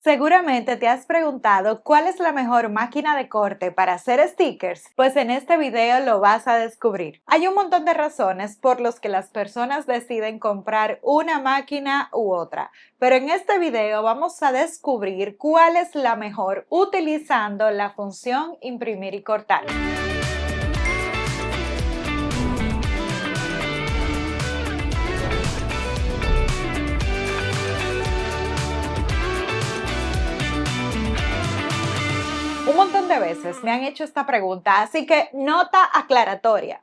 Seguramente te has preguntado cuál es la mejor máquina de corte para hacer stickers. Pues en este video lo vas a descubrir. Hay un montón de razones por las que las personas deciden comprar una máquina u otra, pero en este video vamos a descubrir cuál es la mejor utilizando la función imprimir y cortar. Un montón de veces me han hecho esta pregunta, así que nota aclaratoria.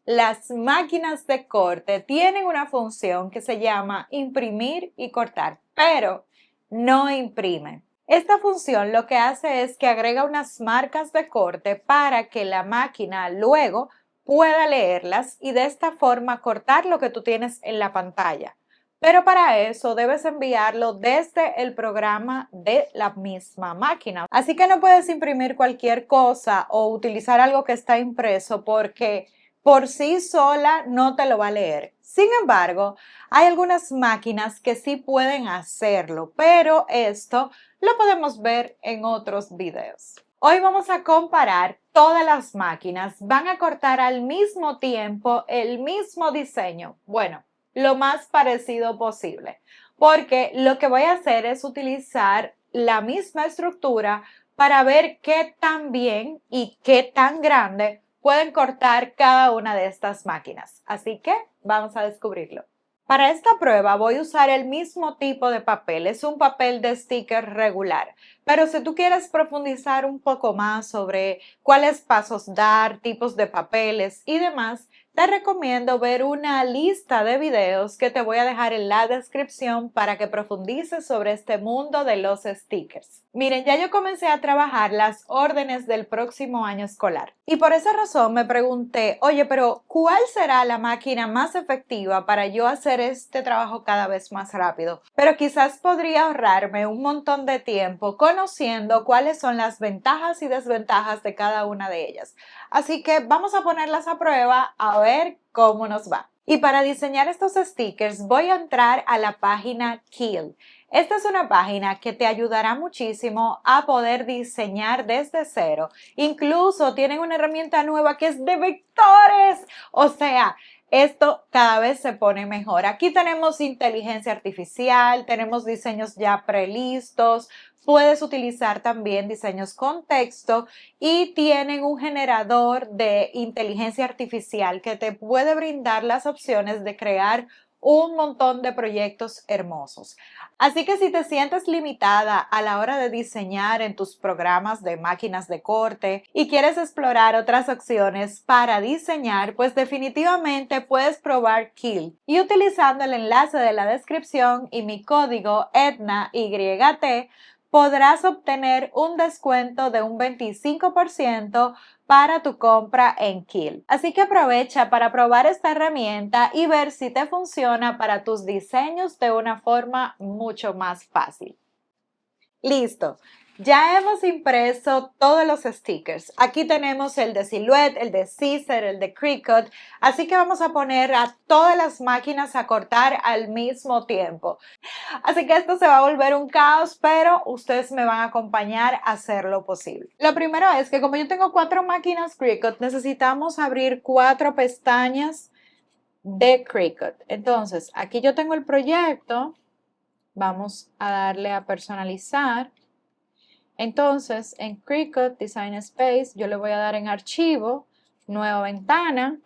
Las máquinas de corte tienen una función que se llama imprimir y cortar, pero no imprimen. Esta función lo que hace es que agrega unas marcas de corte para que la máquina luego pueda leerlas y de esta forma cortar lo que tú tienes en la pantalla. Pero para eso debes enviarlo desde el programa de la misma máquina. Así que no puedes imprimir cualquier cosa o utilizar algo que está impreso porque por sí sola no te lo va a leer. Sin embargo, hay algunas máquinas que sí pueden hacerlo, pero esto lo podemos ver en otros videos. Hoy vamos a comparar todas las máquinas. Van a cortar al mismo tiempo el mismo diseño. Bueno, lo más parecido posible, porque lo que voy a hacer es utilizar la misma estructura para ver qué tan bien y qué tan grande pueden cortar cada una de estas máquinas. Así que vamos a descubrirlo. Para esta prueba voy a usar el mismo tipo de papel, es un papel de sticker regular, pero si tú quieres profundizar un poco más sobre cuáles pasos dar, tipos de papeles y demás, te recomiendo ver una lista de videos que te voy a dejar en la descripción para que profundices sobre este mundo de los stickers. Miren, ya yo comencé a trabajar las órdenes del próximo año escolar y por esa razón me pregunté, oye, pero ¿cuál será la máquina más efectiva para yo hacer este trabajo cada vez más rápido? Pero quizás podría ahorrarme un montón de tiempo conociendo cuáles son las ventajas y desventajas de cada una de ellas. Así que vamos a ponerlas a prueba a ver cómo nos va. Y para diseñar estos stickers voy a entrar a la página Kill. Esta es una página que te ayudará muchísimo a poder diseñar desde cero. Incluso tienen una herramienta nueva que es de vectores. O sea, esto cada vez se pone mejor. Aquí tenemos inteligencia artificial, tenemos diseños ya prelistos, puedes utilizar también diseños con texto y tienen un generador de inteligencia artificial que te puede brindar las opciones de crear un montón de proyectos hermosos. Así que si te sientes limitada a la hora de diseñar en tus programas de máquinas de corte y quieres explorar otras opciones para diseñar, pues definitivamente puedes probar Kill y utilizando el enlace de la descripción y mi código EDNAYT podrás obtener un descuento de un 25% para tu compra en Kill. Así que aprovecha para probar esta herramienta y ver si te funciona para tus diseños de una forma mucho más fácil. Listo. Ya hemos impreso todos los stickers. Aquí tenemos el de Silhouette, el de Scissor, el de Cricut. Así que vamos a poner a todas las máquinas a cortar al mismo tiempo. Así que esto se va a volver un caos, pero ustedes me van a acompañar a hacer lo posible. Lo primero es que como yo tengo 4 máquinas Cricut, necesitamos abrir 4 pestañas de Cricut. Entonces, aquí yo tengo el proyecto. Vamos a darle a personalizar. Entonces, en Cricut Design Space, yo le voy a dar en Archivo, Nueva ventana.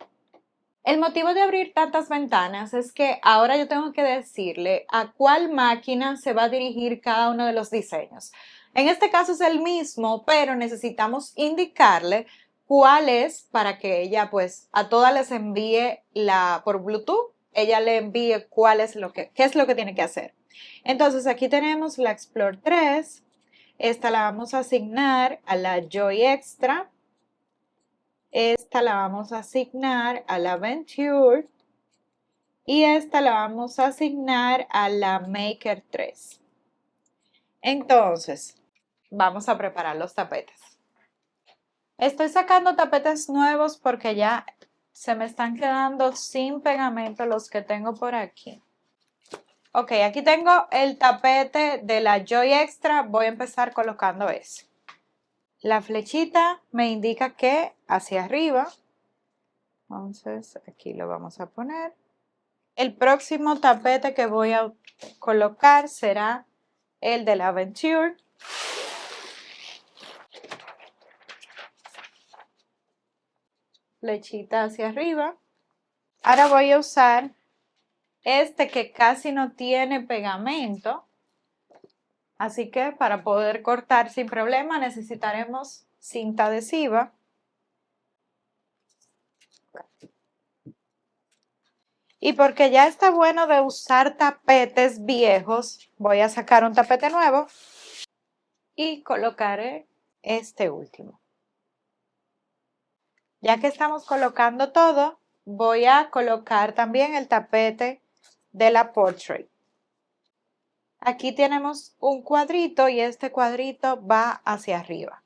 El motivo de abrir tantas ventanas es que ahora yo tengo que decirle a cuál máquina se va a dirigir cada uno de los diseños. En este caso es el mismo, pero necesitamos indicarle cuál es para que ella pues a todas les envíe por Bluetooth, ella le envíe qué es lo que tiene que hacer. Entonces aquí tenemos la Explore 3, esta la vamos a asignar a la Joy Extra. Esta la vamos a asignar a la Venture y esta la vamos a asignar a la Maker 3. Entonces, vamos a preparar los tapetes. Estoy sacando tapetes nuevos porque ya se me están quedando sin pegamento los que tengo por aquí. Ok, aquí tengo el tapete de la Joy Extra. Voy a empezar colocando ese. La flechita me indica que hacia arriba. Entonces aquí lo vamos a poner. El próximo tapete que voy a colocar será el de la Aventure. Flechita hacia arriba. Ahora voy a usar este que casi no tiene pegamento. Así que para poder cortar sin problema necesitaremos cinta adhesiva. Y porque ya está bueno de usar tapetes viejos, voy a sacar un tapete nuevo y colocaré este último. Ya que estamos colocando todo, voy a colocar también el tapete de la Portrait. Aquí tenemos un cuadrito y este cuadrito va hacia arriba.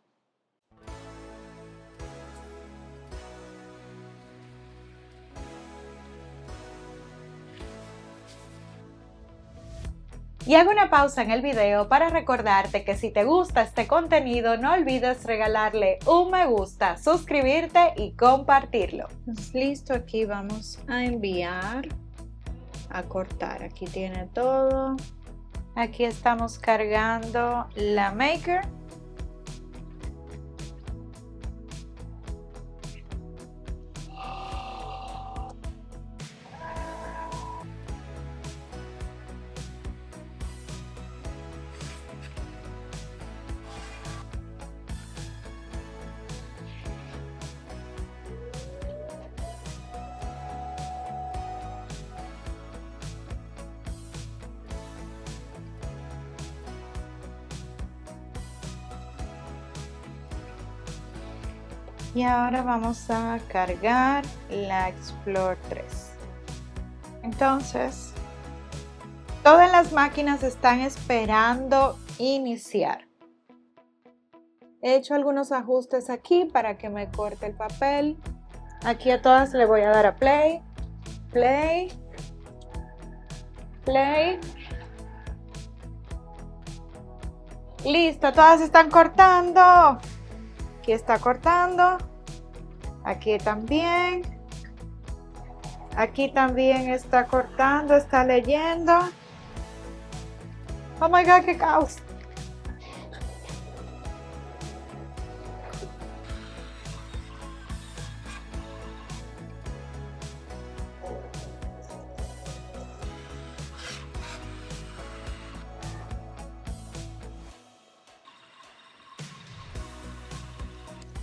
Y hago una pausa en el video para recordarte que si te gusta este contenido no olvides regalarle un me gusta, suscribirte y compartirlo. Pues listo, aquí vamos a enviar, a cortar. Aquí tiene todo. Aquí estamos cargando la maker. Y ahora vamos a cargar la Explore 3. Entonces, todas las máquinas están esperando iniciar. He hecho algunos ajustes aquí para que me corte el papel. Aquí a todas le voy a dar a play, play, play. Listo, todas están cortando. Aquí está cortando. Aquí también. Aquí también está cortando, está leyendo. Oh my God, qué caos.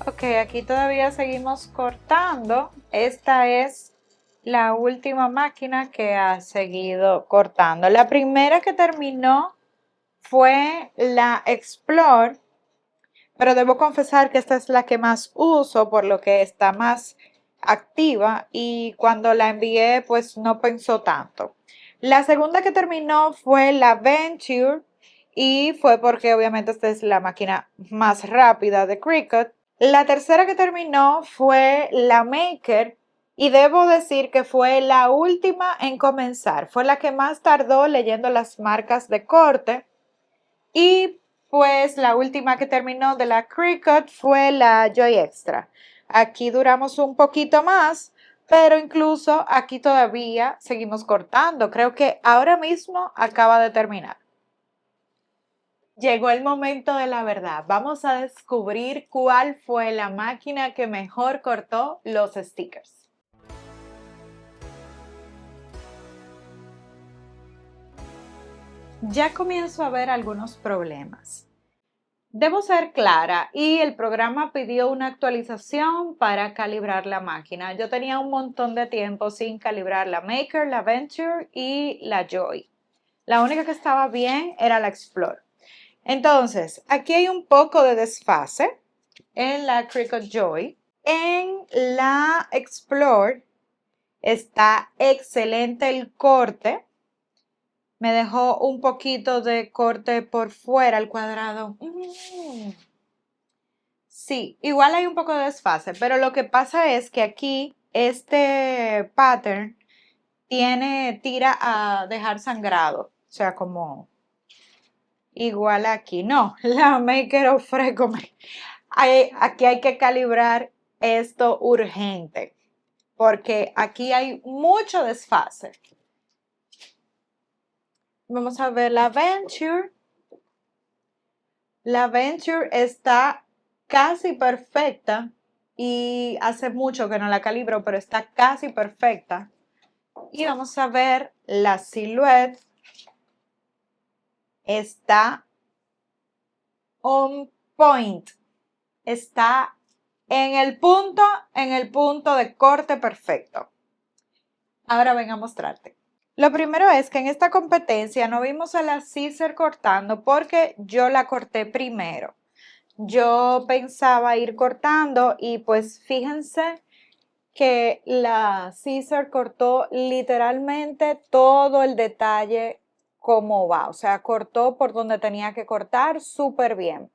Ok, aquí todavía seguimos cortando. Esta es la última máquina que ha seguido cortando. La primera que terminó fue la Explore, pero debo confesar que esta es la que más uso, por lo que está más activa y cuando la envié pues no pensó tanto. La segunda que terminó fue la Venture y fue porque obviamente esta es la máquina más rápida de Cricut. La tercera que terminó fue la Maker y debo decir que fue la última en comenzar. Fue la que más tardó leyendo las marcas de corte. Y pues la última que terminó de la Cricut fue la Joy Extra. Aquí duramos un poquito más, pero incluso aquí todavía seguimos cortando. Creo que ahora mismo acaba de terminar. Llegó el momento de la verdad. Vamos a descubrir cuál fue la máquina que mejor cortó los stickers. Ya comienzo a ver algunos problemas. Debo ser clara y el programa pidió una actualización para calibrar la máquina. Yo tenía un montón de tiempo sin calibrar la Maker, la Venture y la Joy. La única que estaba bien era la Explore. Entonces, aquí hay un poco de desfase en la Cricut Joy. En la Explore está excelente el corte. Me dejó un poquito de corte por fuera el cuadrado. Sí, igual hay un poco de desfase, pero lo que pasa es que aquí este pattern tira a dejar sangrado. O sea, como igual aquí. No, la Maker of Fresco. Aquí hay que calibrar esto urgente, porque aquí hay mucho desfase. Vamos a ver la Venture. La Venture está casi perfecta y hace mucho que no la calibro, pero está casi perfecta. Y vamos a ver la Silhouette. Está on point. Está en el punto de corte perfecto. Ahora ven a mostrarte. Lo primero es que en esta competencia no vimos a la Scissor cortando porque yo la corté primero. Yo pensaba ir cortando y pues fíjense que la Scissor cortó literalmente todo el detalle como va. O sea, cortó por donde tenía que cortar súper bien.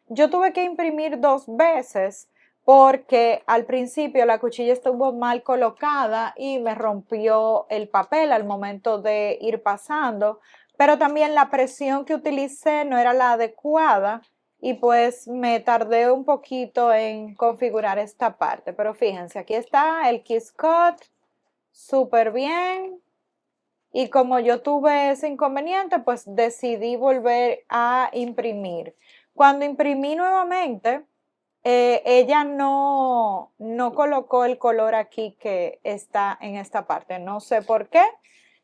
Yo tuve que imprimir 2 veces porque al principio la cuchilla estuvo mal colocada y me rompió el papel al momento de ir pasando, pero también la presión que utilicé no era la adecuada y pues me tardé un poquito en configurar esta parte. Pero fíjense, aquí está el Kiss Cut, súper bien. Y como yo tuve ese inconveniente, pues decidí volver a imprimir. Cuando imprimí nuevamente, ella no colocó el color aquí que está en esta parte. No sé por qué.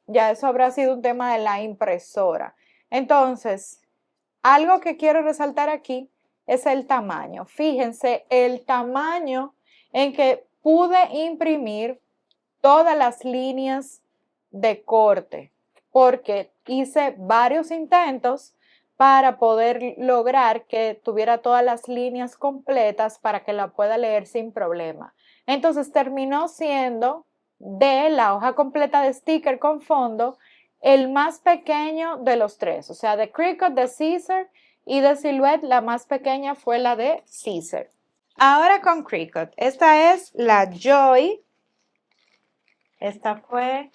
Ya eso habrá sido un tema de la impresora. Entonces, algo que quiero resaltar aquí es el tamaño. Fíjense el tamaño en que pude imprimir todas las líneas de corte, porque hice varios intentos para poder lograr que tuviera todas las líneas completas para que la pueda leer sin problema. Entonces terminó siendo de la hoja completa de sticker con fondo el más pequeño de los tres, o sea, de Cricut, de Scissor y de Silhouette, la más pequeña fue la de Scissor. Ahora con Cricut, esta es la Joy. Esta fue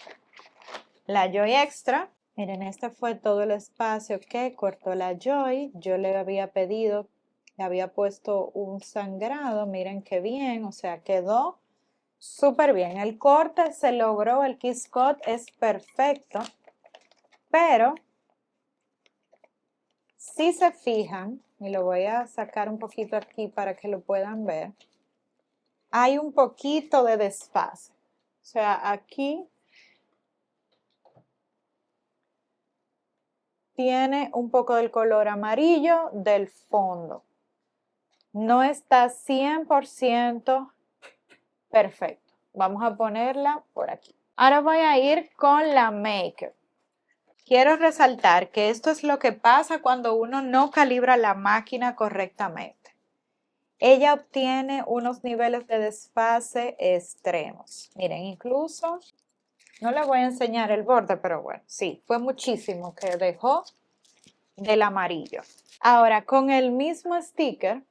la Joy Extra. Miren, este fue todo el espacio que cortó la Joy. Yo le había pedido, le había puesto un sangrado. Miren qué bien, o sea, quedó súper bien. El corte se logró, el Kiss Cut es perfecto. Pero, si se fijan, y lo voy a sacar un poquito aquí para que lo puedan ver, hay un poquito de desfase. O sea, aquí tiene un poco del color amarillo del fondo. No está 100% perfecto. Vamos a ponerla por aquí. Ahora voy a ir con la Maker. Quiero resaltar que esto es lo que pasa cuando uno no calibra la máquina correctamente. Ella obtiene unos niveles de desfase extremos. Miren, incluso, no les voy a enseñar el borde, pero bueno, sí, fue muchísimo que dejó del amarillo. Ahora, con el mismo sticker,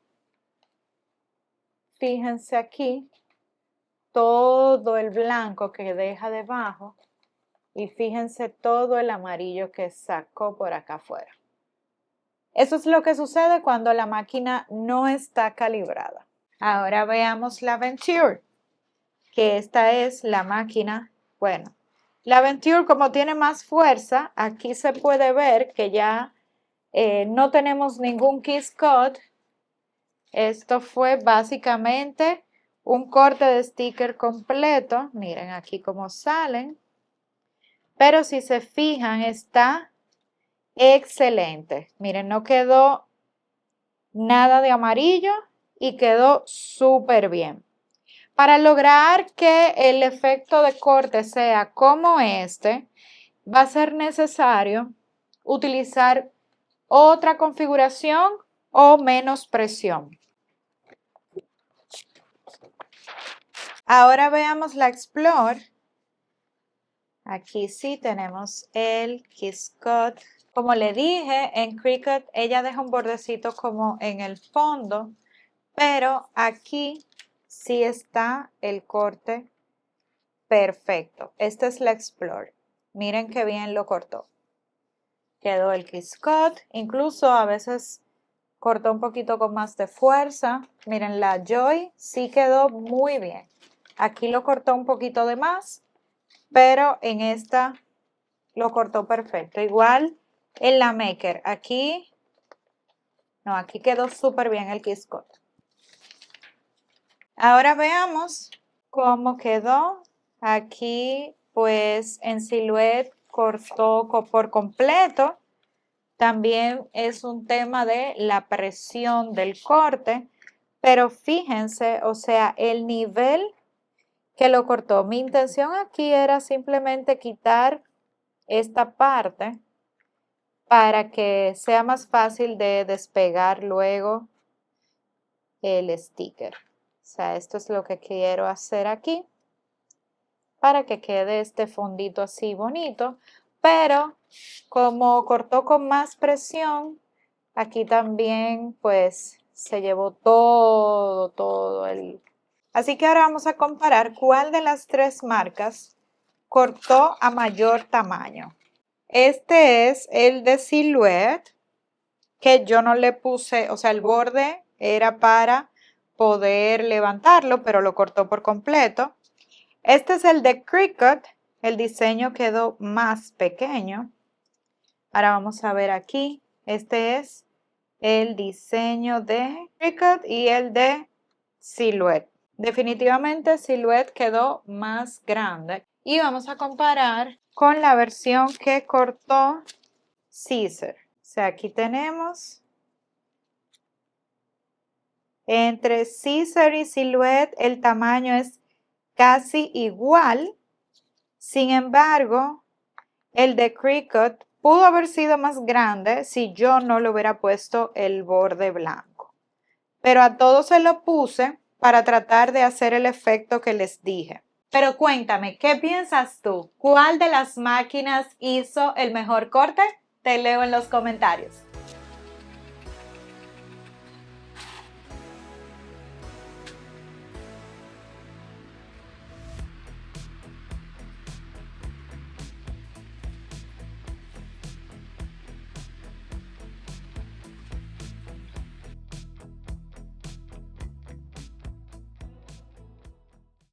fíjense aquí, todo el blanco que deja debajo y fíjense todo el amarillo que sacó por acá afuera. Eso es lo que sucede cuando la máquina no está calibrada. Ahora veamos la Venture, que esta es la máquina, bueno, la Venture como tiene más fuerza, aquí se puede ver que ya no tenemos ningún Kiss Cut. Esto fue básicamente un corte de sticker completo. Miren aquí cómo salen. Pero si se fijan, está excelente. Miren, no quedó nada de amarillo y quedó súper bien. Para lograr que el efecto de corte sea como este, va a ser necesario utilizar otra configuración o menos presión. Ahora veamos la Explore. Aquí sí tenemos el Kiss Cut. Como le dije, en Cricut ella deja un bordecito como en el fondo, pero aquí sí está el corte perfecto. Esta es la Explore. Miren qué bien lo cortó. quedó el Kiss-Cut. Incluso a veces cortó un poquito con más de fuerza. Miren, la Joy sí quedó muy bien. Aquí lo cortó un poquito de más, pero en esta lo cortó perfecto. Igual en la Maker, aquí quedó súper bien el Kiss-Cut. Ahora veamos cómo quedó. Aquí pues en Silhouette cortó por completo. También es un tema de la presión del corte, pero fíjense, o sea, el nivel que lo cortó. Mi intención aquí era simplemente quitar esta parte para que sea más fácil de despegar luego el sticker. O sea, esto es lo que quiero hacer aquí para que quede este fondito así bonito, pero como cortó con más presión, aquí también pues se llevó todo el... Así que ahora vamos a comparar cuál de las tres marcas cortó a mayor tamaño. Este es el de Silhouette, que yo no le puse, o sea, el borde era para poder levantarlo, pero lo cortó por completo. Este es el de Cricut, el diseño quedó más pequeño. Ahora vamos a ver aquí, este es el diseño de Cricut y el de Silhouette. Definitivamente Silhouette quedó más grande. Y vamos a comparar con la versión que cortó Caesar. O sea, aquí tenemos entre Caesar y Silhouette el tamaño es casi igual. Sin embargo, el de Cricut pudo haber sido más grande si yo no le hubiera puesto el borde blanco. Pero a todos se lo puse para tratar de hacer el efecto que les dije. Pero cuéntame, ¿qué piensas tú? ¿Cuál de las máquinas hizo el mejor corte? Te leo en los comentarios.